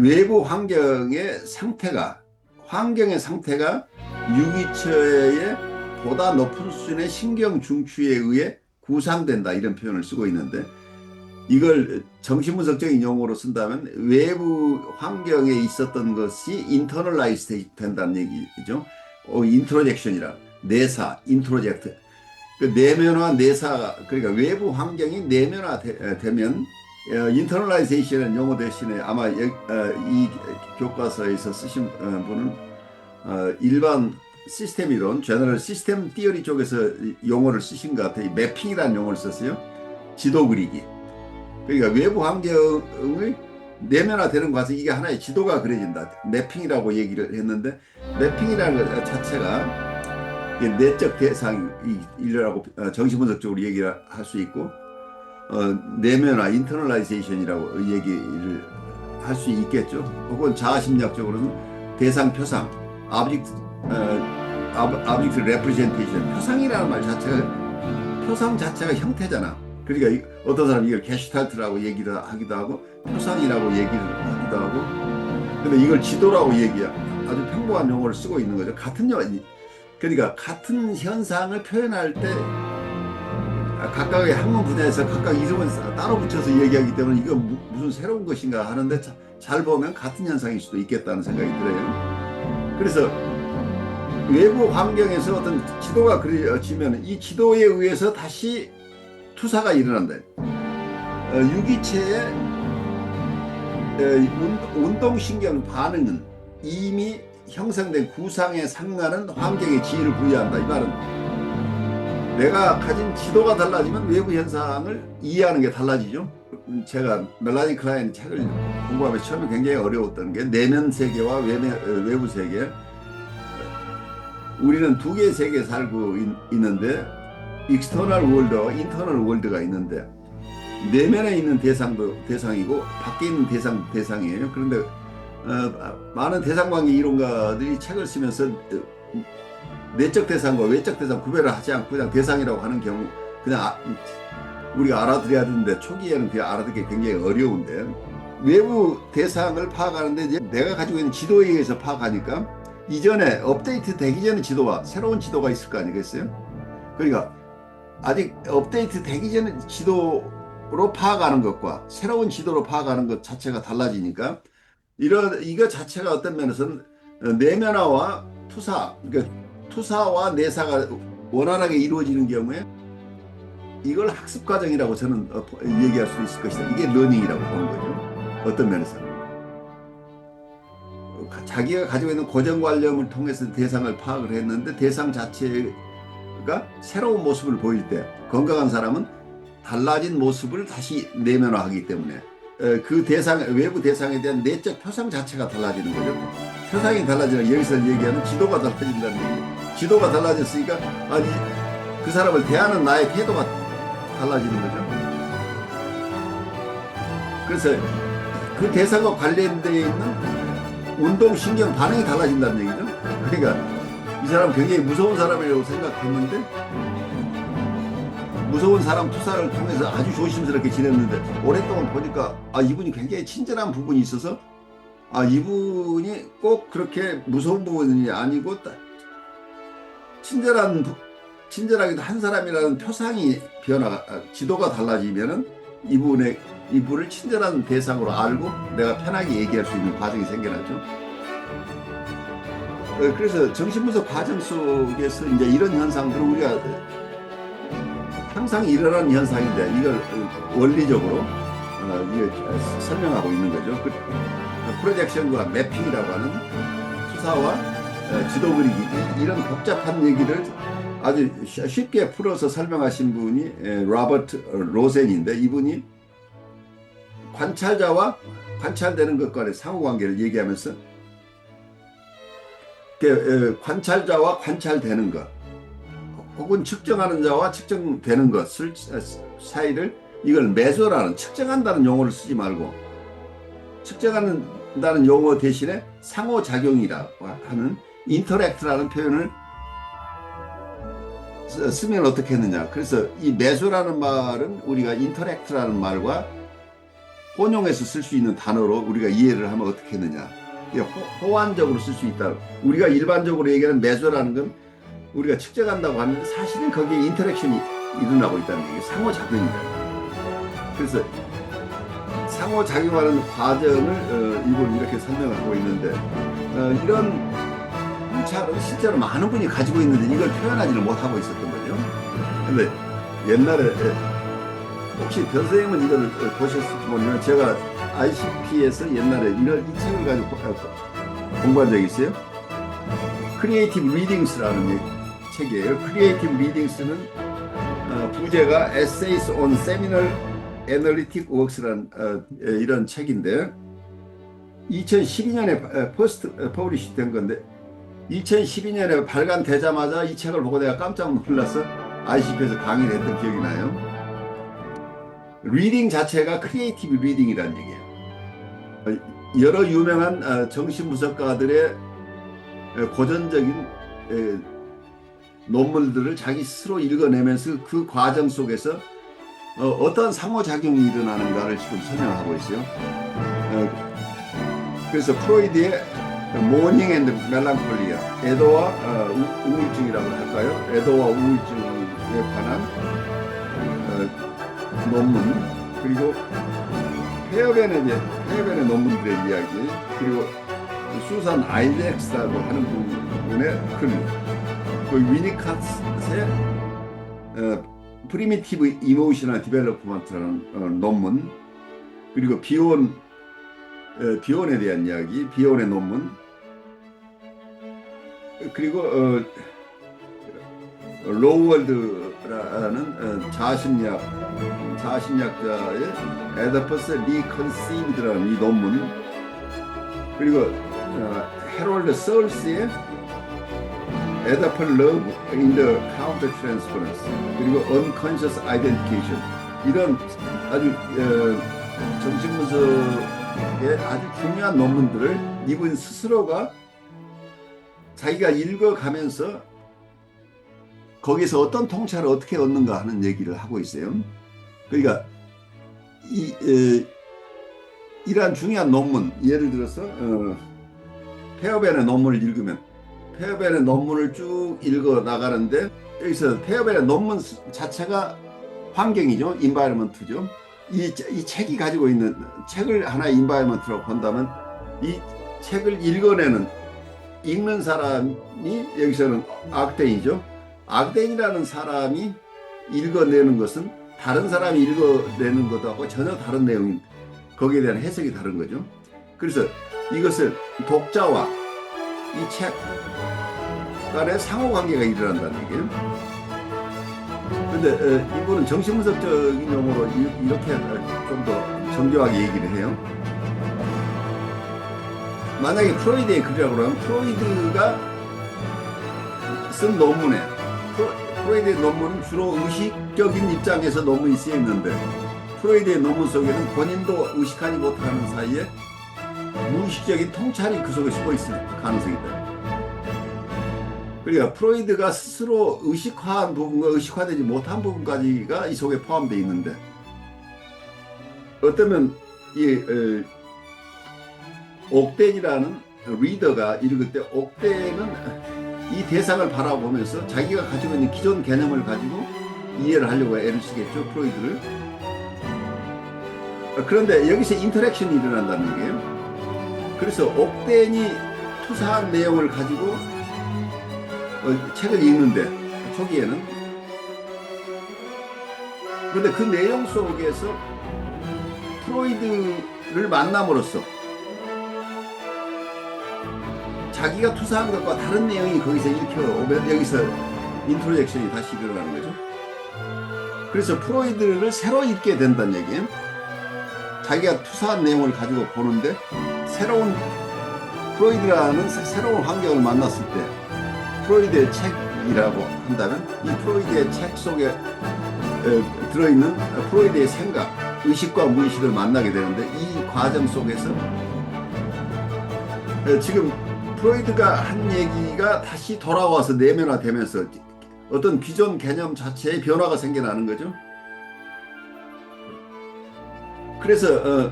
외부 환경의 상태가 유기체의 보다 높은 수준의 신경 중추에 의해 구상된다, 이런 표현을 쓰고 있는데, 이걸 정신분석적인 용어로 쓴다면 외부 환경에 있었던 것이 인터널라이즈 된다는 얘기죠. 인트로젝션이라, 내사, 인트로젝트. 그 내면화, 내사, 그러니까 외부 환경이 내면화되면 인터널라이제이션이라는 용어 대신에 아마 이 교과서에서 쓰신 분은 일반 시스템 이론, 제너럴 시스템 티어리 쪽에서 용어를 쓰신 것 같아요. 매핑이라는 용어를 썼어요. 지도 그리기. 그러니까 외부 환경의 내면화되는 과정, 이게 하나의 지도가 그려진다. 매핑이라고 얘기를 했는데, 매핑이라는 것 자체가 내적 대상이라고 정신분석적으로 얘기를 할 수 있고, 내면화, 인터널라이제이션이라고 얘기를 할 수 있겠죠. 혹은 자아심리학적으로는 대상 표상, object representation, 표상 자체가 형태잖아. 그러니까 어떤 사람은 이걸 게슈탈트라고 얘기를 하기도 하고, 표상이라고 얘기를 하기도 하고, 근데 이걸 지도라고 아주 평범한 용어를 쓰고 있는 거죠. 그러니까 같은 현상을 표현할 때 각각의 학문 분야에서 각각 이름을 따로 붙여서 얘기하기 때문에 이거 무슨 새로운 것인가 하는데, 잘 보면 같은 현상일 수도 있겠다는 생각이 들어요. 그래서 외부 환경에서 어떤 지도가 그려지면 이 지도에 의해서 다시 투사가 일어난다. 유기체의 운동신경 반응은 이미 형성된 구상에 상하는 환경의 지위를 부여한다. 이 말은 내가 가진 지도가 달라지면 외부 현상을 이해하는 게 달라지죠. 제가 멜라니 클라인 책을 공부하면서 처음에 굉장히 어려웠던 게 내면 세계와 외부 세계. 우리는 두 개의 세계에 살고 있는데, 익스터널 월드와 인터널 월드가 있는데, 내면에 있는 대상이고 밖에 있는 대상이에요. 그런데 많은 대상관계 이론가들이 책을 쓰면서 내적 대상과 외적 대상 구별을 하지 않고 그냥 대상이라고 하는 경우, 그냥 우리가 알아들어야 되는데 초기에는 그냥 알아듣기 굉장히 어려운데, 외부 대상을 파악하는데 이제 내가 가지고 있는 지도에 의해서 파악하니까 이전에 업데이트 되기 전에 지도와 새로운 지도가 있을 거 아니겠어요? 그러니까 아직 업데이트 되기 전에 지도로 파악하는 것과 새로운 지도로 파악하는 것 자체가 달라지니까, 이거 자체가 어떤 면에서는 내면화와 그러니까 투사와 내사가 원활하게 이루어지는 경우에 이걸 학습 과정이라고 저는 얘기할 수 있을 것이다. 이게 러닝이라고 보는 거죠. 어떤 면에서는 자기가 가지고 있는 고정관념을 통해서 대상을 파악을 했는데, 대상 자체가 새로운 모습을 보일 때 건강한 사람은 달라진 모습을 다시 내면화하기 때문에 그 외부 대상에 대한 내적 표상 자체가 달라지는 거죠. 표상이 달라지는, 여기서 얘기하는 지도가 달라진다는 얘기예요. 지도가 달라졌으니까 그 사람을 대하는 나의 태도가 달라지는 거죠. 그래서 그 대상과 관련되어 있는 운동신경 반응이 달라진다는 얘기죠. 그러니까 이 사람 굉장히 무서운 사람이라고 생각했는데, 무서운 사람 투사를 통해서 아주 조심스럽게 지냈는데, 오랫동안 보니까 이분이 굉장히 친절한 부분이 있어서, 이분이 꼭 그렇게 무서운 부분이 아니고 친절하기도 한 사람이라는 표상이 지도가 달라지면은 이분을 친절한 대상으로 알고 내가 편하게 얘기할 수 있는 과정이 생겨나죠. 그래서 정신분석 과정 속에서 이제 이런 현상들을 우리가 항상 일어나는 현상인데, 이걸 원리적으로 설명하고 있는 거죠. 프로젝션과 매핑이라고 하는 투사와 지도 그리기, 이런 복잡한 얘기를 아주 쉽게 풀어서 설명하신 분이 로버트 로센인데, 이분이 관찰자와 관찰되는 것 간의 상호관계를 얘기하면서 관찰자와 관찰되는 것, 혹은 측정하는 자와 측정되는 것을 사이를, 이걸 메저라는, 측정한다는 용어를 쓰지 말고 측정한다는 용어 대신에 상호작용이라고 하는 인터랙트라는 표현을 쓰면 어떻게 했느냐. 그래서 이 메소라는 말은 우리가 인터랙트라는 말과 혼용해서 쓸 수 있는 단어로 우리가 이해를 하면 어떻게 했느냐. 호환적으로 쓸 수 있다. 우리가 일반적으로 얘기하는 매조라는 건 우리가 측정한다고 하는데 사실은 거기에 인터랙션이 일어나고 있다는 얘기예요. 상호작용이다. 그래서 상호작용하는 과정을 이걸 이렇게 설명을 하고 있는데 이런 통찰은 실제로 많은 분이 가지고 있는데 이걸 표현하지를 못하고 있었던 거죠. 근데 옛날에 혹시 변 선생님은 이걸 보셨을지 모르지만 제가 ICP에서 옛날에 이 책을 가지고 공부한 적이 있어요. Creative Readings라는 책이에요. Creative Readings는 부제가 Essays on Seminal Analytic Works라는 이런 책인데 2012년에 퍼스트 퍼블리시 된 건데 2012년에 발간되자마자 이 책을 보고 내가 깜짝 놀라서 ICP에서 강의를 했던 기억이 나요. 리딩 자체가 크리에이티브 리딩이라는 얘기예요. 여러 유명한 정신분석가들의 고전적인 논문들을 자기 스스로 읽어내면서 그 과정 속에서 어떤 상호작용이 일어나는가를 지금 설명하고 있어요. 그래서 프로이드의 모닝 앤드 멜랑콜리아, 애도와 우울증이라고 할까요? 애도와 우울증에 관한 논문, 그리고 페어벤의 논문들의 이야기, 그리고 수산 아이렉스라고 하는 분의 글, 그 위니카츠의 프리미티브 이모셔널 디벨로프먼트라는 논문, 그리고 비혼에 대한 이야기, 비혼의 논문, 그리고 로우월드라는 자아심리학자의 에더퍼스 리컨시브드라는 이 논문, 그리고 헤롤드 서울스의 에더펄 러브 인 더 카운터 트랜스퍼런스, 그리고 언컨셔스 아이덴티케이션, 이런 아주 정신분석의 아주 중요한 논문들을 이분 스스로가 자기가 읽어가면서 거기서 어떤 통찰을 어떻게 얻는가 하는 얘기를 하고 있어요. 그러니까 이러한 중요한 논문, 예를 들어서 페어벤의 논문을 읽으면 페어벤의 논문을 쭉 읽어 나가는데 여기서 페어벤의 논문 자체가 환경이죠. 인바이러먼트죠. 이 책이 가지고 있는 책을 하나의 인바이러먼트라고 본다면 이 책을 읽는 사람이 여기서는 악대이죠. 악덴이라는 사람이 읽어내는 것은 다른 사람이 읽어내는 것하고 전혀 다른 내용인, 거기에 대한 해석이 다른 거죠. 그래서 이것을 독자와 이 책 간의 상호관계가 일어난다는 얘기예요. 그런데 이분은 정신분석적인 용어로 이렇게 좀 더 정교하게 얘기를 해요. 만약에 프로이드의 글이라고 하면 프로이드가 쓴 논문에 프로이드의 논문은 주로 의식적인 입장에서 논문이 쓰여 있는데 프로이드의 논문 속에는 본인도 의식하지 못하는 사이에 무의식적인 통찰이 그 속에 숨어 있을 가능성이 있다. 그러니까 프로이드가 스스로 의식화한 부분과 의식화되지 못한 부분까지가 이 속에 포함되어 있는데 어쩌면 이 옥덴이라는 리더가 읽을 때 옥덴은 이 대상을 바라보면서 자기가 가지고 있는 기존 개념을 가지고 이해를 하려고 애를 쓰겠죠, 프로이드를. 그런데 여기서 인터랙션이 일어난다는 거예요. 그래서 옥덴이 투사한 내용을 가지고 책을 읽는데 초기에는, 그런데 그 내용 속에서 프로이드를 만남으로써 자기가 투사한 것과 다른 내용이 거기서 읽혀오면 여기서 인트로젝션이 다시 일어나는 거죠. 그래서 프로이드를 새로 읽게 된다는 얘기예요. 자기가 투사한 내용을 가지고 보는데 프로이드라는 새로운 환경을 만났을 때 프로이드의 책이라고 한다면 이 프로이드의 책 속에 들어있는 프로이드의 생각, 의식과 무의식을 만나게 되는데 이 과정 속에서 지금 프로이드가 한 얘기가 다시 돌아와서 내면화되면서 어떤 기존 개념 자체의 변화가 생겨나는 거죠. 그래서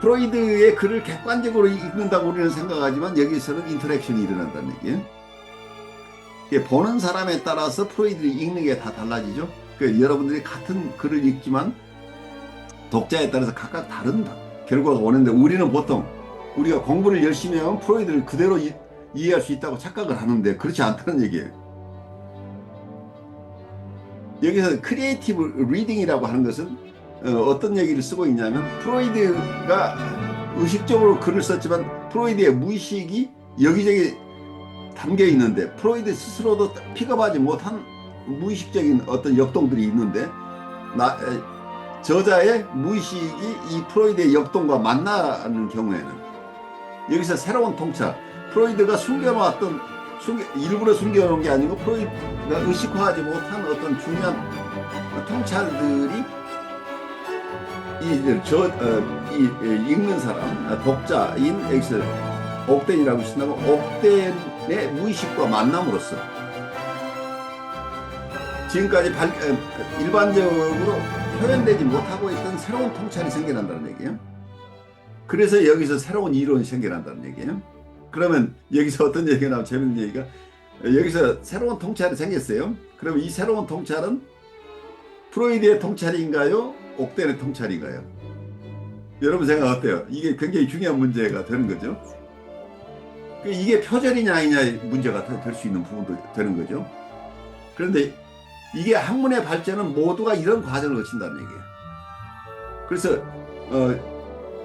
프로이드의 글을 객관적으로 읽는다고 우리는 생각하지만 여기서는 인터랙션이 일어난다는 얘기예요. 이게 보는 사람에 따라서 프로이드를 읽는 게 다 달라지죠. 그러니까 여러분들이 같은 글을 읽지만 독자에 따라서 각각 다른 결과가 오는데 우리는 보통 우리가 공부를 열심히 하면 프로이드를 그대로 이해할 수 있다고 착각을 하는데 그렇지 않다는 얘기예요. 여기서 크리에이티브 리딩이라고 하는 것은 어떤 얘기를 쓰고 있냐면 프로이드가 의식적으로 글을 썼지만 프로이드의 무의식이 여기저기 담겨 있는데 프로이드 스스로도 픽업하지 못한 무의식적인 어떤 역동들이 있는데 저자의 무의식이 이 프로이드의 역동과 만나는 경우에는 여기서 새로운 통찰, 프로이드가 숨겨놓았던 일부러 숨겨놓은 게 아니고 프로이드가 의식화하지 못한 어떤 중요한 통찰들이 읽는 사람, 독자인 여기서 옥덴이라고 쓴다고 옥덴의 무의식과 만남으로써 지금까지 일반적으로 표현되지 못하고 있던 새로운 통찰이 생겨난다는 얘기예요. 그래서 여기서 새로운 이론이 생겨난다는 얘기예요. 그러면 여기서 어떤 얘기가 나오면 재밌는 얘기가 여기서 새로운 통찰이 생겼어요. 그럼 이 새로운 통찰은 프로이드의 통찰인가요? 옥덴의 통찰인가요? 여러분 생각 어때요? 이게 굉장히 중요한 문제가 되는 거죠. 이게 표절이냐 아니냐의 문제가 될 수 있는 부분도 되는 거죠. 그런데 이게 학문의 발전은 모두가 이런 과정을 거친다는 얘기예요. 그래서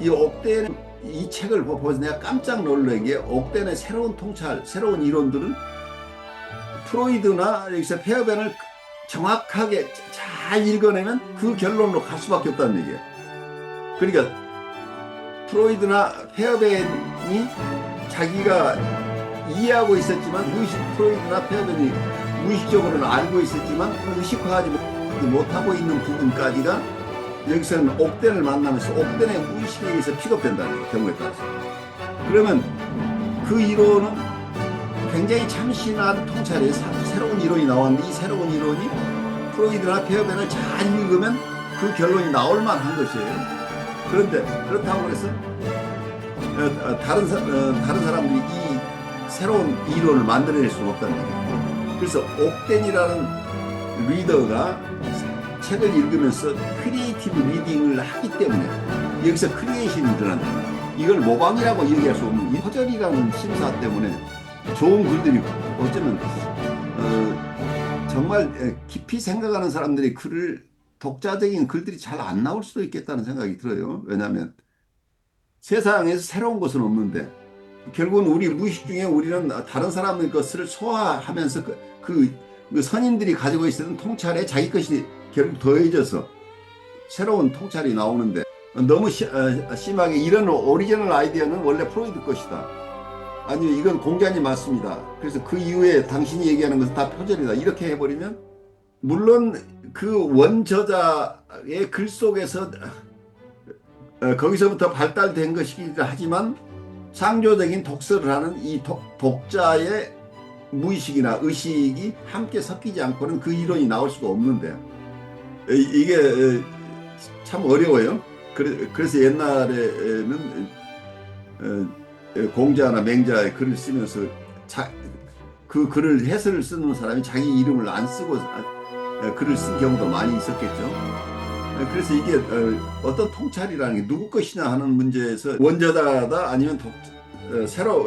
이 옥덴 이 책을 보면서 내가 깜짝 놀란 게 옥덴의 새로운 통찰, 새로운 이론들은 프로이드나 여기서 페어벤을 정확하게 잘 읽어내면 그 결론으로 갈 수밖에 없다는 얘기예요. 그러니까 프로이드나 페어벤이 자기가 이해하고 있었지만 프로이드나 페어벤이 무의식적으로는 알고 있었지만 의식화하지 못하고 있는 부분까지가 여기서는 옥덴을 만나면서 옥덴의 무의식에 의해서 픽업된다는 경우에 따라서 그러면 그 이론은 굉장히 참신한 통찰의 새로운 이론이 나왔는데 이 새로운 이론이 프로이드나 페어벤을 잘 읽으면 그 결론이 나올 만한 것이에요. 그런데 그렇다고 해서 다른 사람들이 이 새로운 이론을 만들어낼 수 없다는 얘기예요. 그래서 옥덴이라는 리더가 책을 읽으면서 크리에이티브 리딩을 하기 때문에 여기서 크리에이션이 일어난다. 이걸 모방이라고 얘기할 수 없는 이 표절이라는 심사 때문에 좋은 글들이 어쩌면 정말 깊이 생각하는 사람들이 독자적인 글들이 잘 안 나올 수도 있겠다는 생각이 들어요. 왜냐하면 세상에서 새로운 것은 없는데 결국은 우리 무의식 중에 우리는 다른 사람의 것을 소화하면서 그 선인들이 가지고 있었던 통찰에 자기 것이 결국 더해져서 새로운 통찰이 나오는데 너무 심하게 이런 오리지널 아이디어는 원래 프로이드 것이다. 아니면 이건 공자님 맞습니다. 그래서 그 이후에 당신이 얘기하는 것은 다 표절이다. 이렇게 해버리면 물론 그 원저자의 글 속에서 거기서부터 발달된 것이긴 하지만 창조적인 독서를 하는 이 독자의 무의식이나 의식이 함께 섞이지 않고는 그 이론이 나올 수가 없는데 이게 참 어려워요. 그래서 옛날에는 공자나 맹자의 글을 쓰면서 그 글을 해설을 쓰는 사람이 자기 이름을 안 쓰고 글을 쓴 경우도 많이 있었겠죠. 그래서 이게 어떤 통찰이라는 게 누구 것이냐 하는 문제에서 원저자다 아니면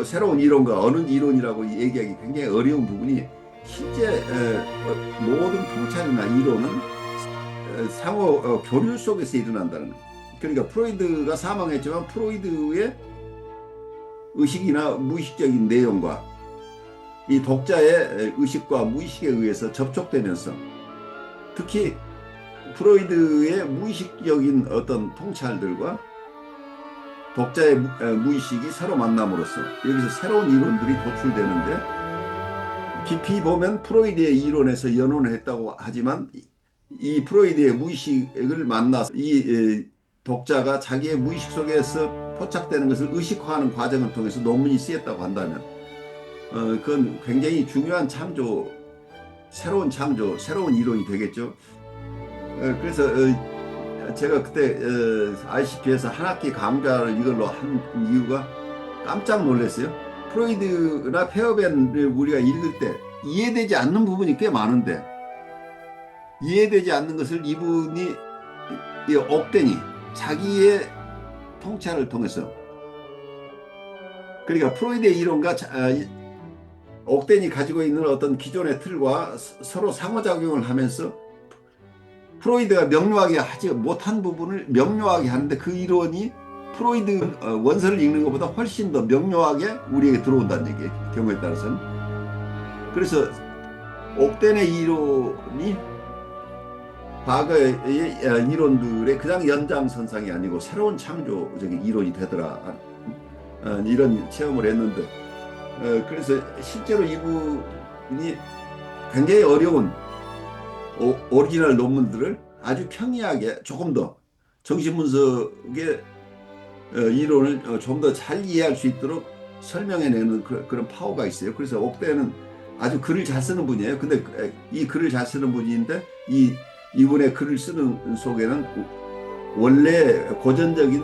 새로운 이론과 어느 이론이라고 얘기하기 굉장히 어려운 부분이 실제 모든 통찰이나 이론은 상호 교류 속에서 일어난다는 거예요. 그러니까 프로이드가 사망했지만 프로이드의 의식이나 무의식적인 내용과 이 독자의 의식과 무의식에 의해서 접촉되면서 특히 프로이드의 무의식적인 어떤 통찰들과 독자의 무의식이 서로 만남으로써 여기서 새로운 이론들이 도출되는데 깊이 보면 프로이드의 이론에서 연원을 했다고 하지만 이 프로이드의 무의식을 만나서 이 독자가 자기의 무의식 속에서 포착되는 것을 의식화하는 과정을 통해서 논문이 쓰였다고 한다면 그건 굉장히 중요한 새로운 이론이 되겠죠. 그래서 제가 그때 ICP에서 한 학기 강좌를 이걸로 한 이유가 깜짝 놀랐어요. 프로이드나 페어벤을 우리가 읽을 때 이해되지 않는 부분이 꽤 많은데, 이해되지 않는 것을 이분이 이 옥den이 자기의 통찰을 통해서, 그러니까 프로이드의 이론과 옥덴이 가지고 있는 어떤 기존의 틀과 서로 상호작용을 하면서 프로이드가 명료하게 하지 못한 부분을 명료하게 하는데, 그 이론이 프로이드 원서를 읽는 것보다 훨씬 더 명료하게 우리에게 들어온다는 얘기예요, 경우에 따라서는. 그래서 옥덴의 이론이 과거의 이론들의 그냥 연장선상이 아니고 새로운 창조적인 이론이 되더라, 이런 체험을 했는데, 그래서 실제로 이분이 굉장히 어려운 오리지널 논문들을 아주 평이하게 조금 더 정신분석의 이론을 좀 더 잘 이해할 수 있도록 설명해내는 그런 파워가 있어요. 그래서 옥대는 아주 글을 잘 쓰는 분이에요. 근데 이 글을 잘 쓰는 분인데 이분의 글을 쓰는 속에는 원래 고전적인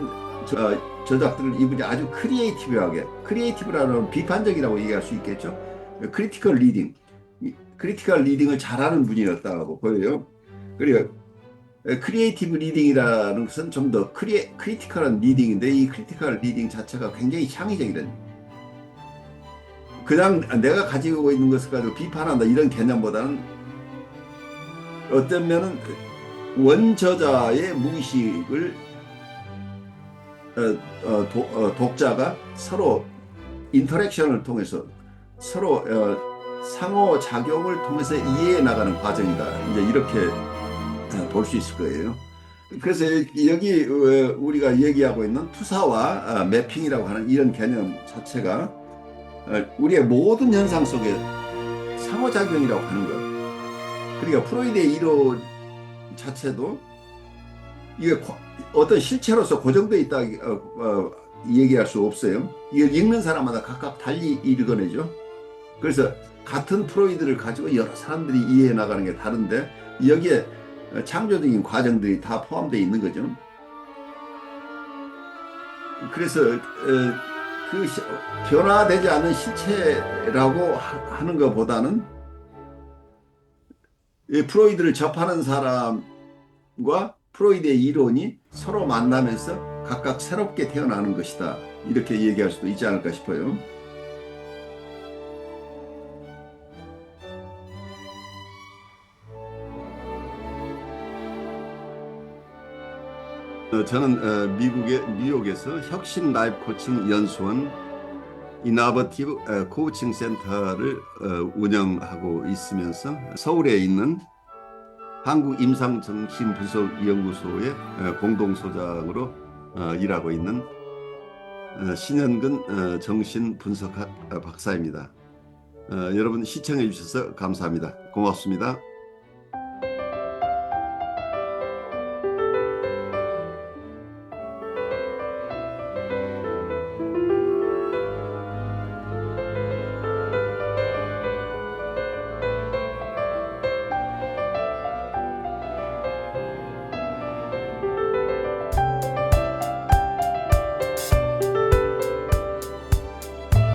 저작들을 이분이 아주 크리에이티브하게, 크리에이티브라는 비판적이라고 얘기할 수 있겠죠. 크리티컬 리딩을 잘하는 분이었다고 보여요. 그러니까 크리에이티브 리딩이라는 것은 좀 더 크리티컬한 리딩인데, 이 크리티컬 리딩 자체가 굉장히 창의적이라는, 그냥 내가 가지고 있는 것을 가지고 비판한다 이런 개념보다는 어쩌면은 원저자의 무의식을 독자가 서로 인터랙션을 통해서 서로 상호작용을 통해서 이해해 나가는 과정이다, 이제 이렇게 볼 수 있을 거예요. 그래서 여기 우리가 얘기하고 있는 투사와 매핑이라고 하는 이런 개념 자체가 우리의 모든 현상 속에 상호작용이라고 하는 것. 그러니까 프로이드의 이론 자체도 이게 어떤 실체로서 고정되어 있다 얘기할 수 없어요. 이걸 읽는 사람마다 각각 달리 읽어내죠. 그래서 같은 프로이드를 가지고 여러 사람들이 이해해 나가는 게 다른데, 여기에 창조적인 과정들이 다 포함되어 있는 거죠. 그래서 그 변화되지 않는 실체라고 하는 것보다는 프로이드를 접하는 사람과 프로이드의 이론이 서로 만나면서 각각 새롭게 태어나는 것이다, 이렇게 얘기할 수도 있지 않을까 싶어요. 저는 뉴욕에서 혁신 라이프 코칭 연수원 이너버티브 코칭 센터를 운영하고 있으면서 서울에 있는 한국임상정신분석연구소의 공동소장으로 일하고 있는 신현근 정신분석학 박사입니다. 여러분 시청해 주셔서 감사합니다. 고맙습니다.